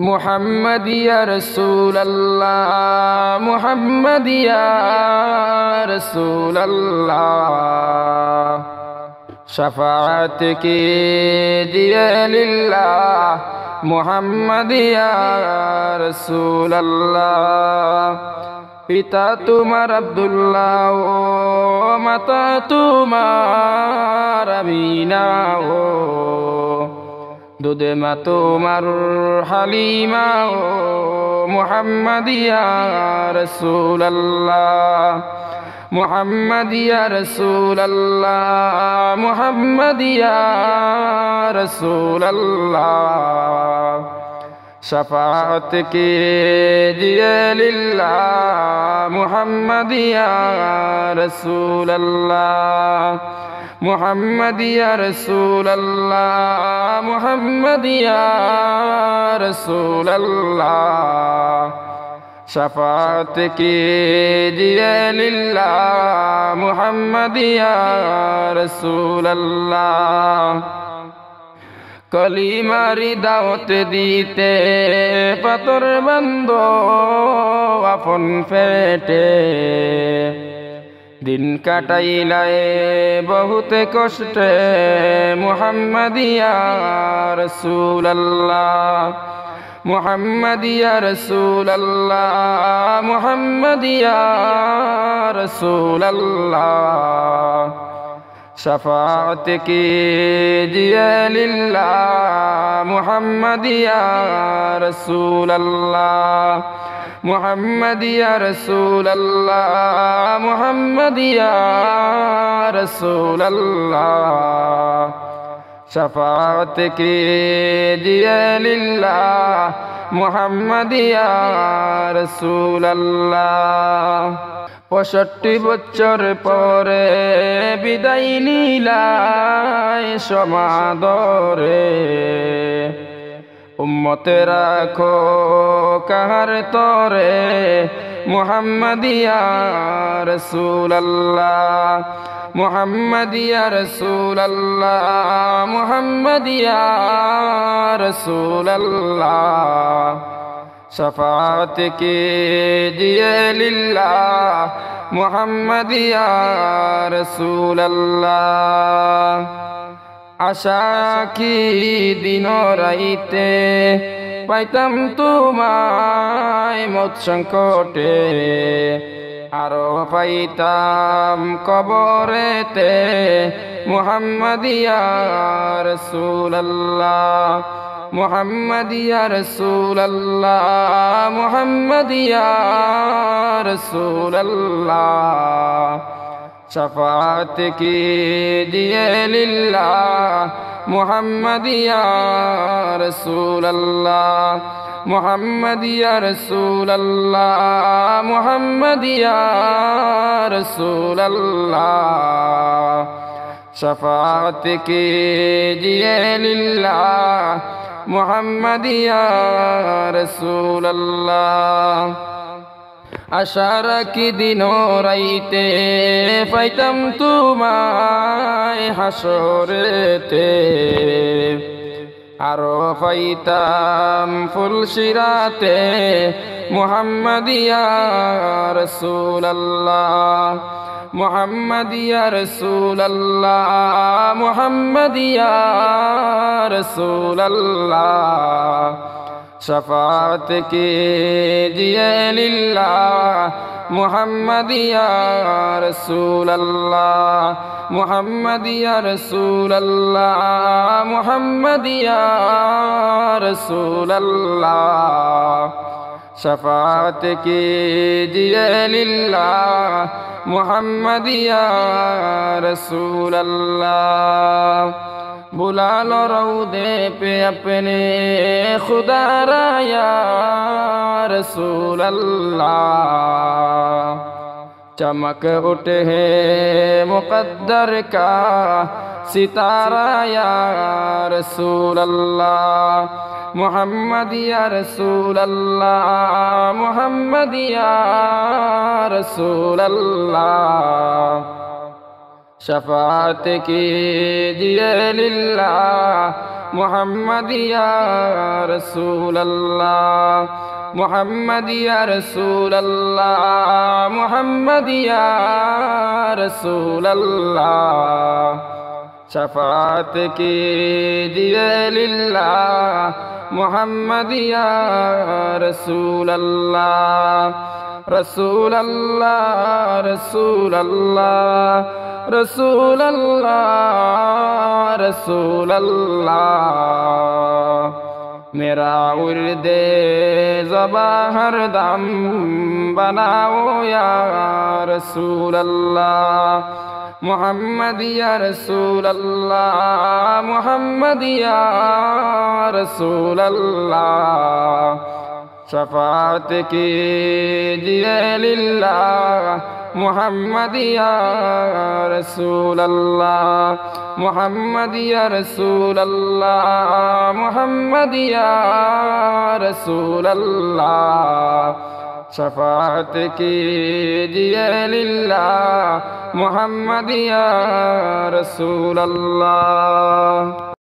محمد يا رسول الله محمد يا رسول الله شفاعت कीजिए लिल्लाह محمد يا رسول الله পিতা তোমার আব্দুল্লাহ ও মাতা তোমার আমিনা ও দুধে মা তোমার হালিমা ও মুহাম্মদ ইয়া রাসূলুল্লাহ মুহাম্মদ ইয়া রাসূলুল্লাহ মুহাম্মদ ইয়া রাসূলুল্লাহ शफाअत कीजिए लिल्लाह मुहम्मद या रसूल अल्लाह मुहम्मद या रसूल अल्लाह मुहम्मद या रसूल अल्लाह शफाअत कीजिए लिल्लाह मुहम्मद या रसूल अल्लाह कलिमारी दावत दीते पातर बंदो अपन पेटे दिन काटाइलाए बहुत कष्टे मुहम्मद या रसूल अल्लाह मुहम्मद या रसूल अल्लाह मुहम्मद या रसूल अल्लाह शफाअत कीजिए लिल्लाह मुहम्मद या रसूल अल्लाह मुहम्मद या रसूल अल्लाह मुहम्मद या रसूल अल्लाह शफाअत कीजिए लिल्लाह मुहम्मद या रसूल अल्लाह 65 বছর পরে বিদায় নিলাই সমাদরে উম্মতে রাখো কাহার তরে মুহাম্মদ ইয়া রাসূলুল্লাহ মুহাম্মদ ইয়া রাসূলুল্লাহ মুহাম্মদ ইয়া রাসূলুল্লাহ शफाअत कीजिए लिल्लाह मुहम्मद या रसूल अल्लाह आशा की दिनों राइते पाइताम तुम्हारे मौत संकटे आरो पाइताम कबरेते मुहम्मद या रसूल अल्लाह मुहम्मद या रसूल अल्लाह मुहम्मद या रसूल अल्लाह शफाअत कीजिए लिल्लाह मुहम्मद या रसूल अल्लाह मुहम्मद या रसूल अल्लाह मुहम्मद या रसूल अल्लाह शफाअत कीजिए लिल्लाह मुहम्मद या रसूल अल्लाह आशारा की दिनों राइते पाइताम तुम्हारे हाशरेते आरो पाइताम फुलशिराते मुहम्मद या रसूल अल्लाह मुहम्मद या रसूल अल्लाह मुहम्मद या रसूल अल्लाह शफाअत कीजिए लिल्लाह मुहम्मद या रसूल अल्लाह मुहम्मद या रसूल अल्लाह मुहम्मद या रसूल अल्लाह शफाअत कीजिए लिल्लाह मुहम्मद या रसूल अल्लाह बुला लो रौदे पे अपने खुदा रा या रसूल अल्लाह चमक उठे है मुक़द्दर का सितारा या रसूल अल्लाह मुहम्मद या रसूल अल्लाह मुहम्मद या रसूल अल्लाह شفاعت کیجئے للہ محمد یا رسول اللہ محمد یا رسول اللہ محمد یا رسول اللہ شفاعت کیجئے للہ محمد یا رسول اللہ رسول اللہ رسول اللہ رسول اللہ رسول اللہ میرا ورد زباں ہر دم بناؤ یا رسول اللہ محمد یا رسول اللہ محمد یا رسول اللہ شفاعت کیجئے للہ محمد یا رسول اللہ محمد یا رسول اللہ محمد یا رسول اللہ شفاعت کیجئے للہ محمد یا رسول اللہ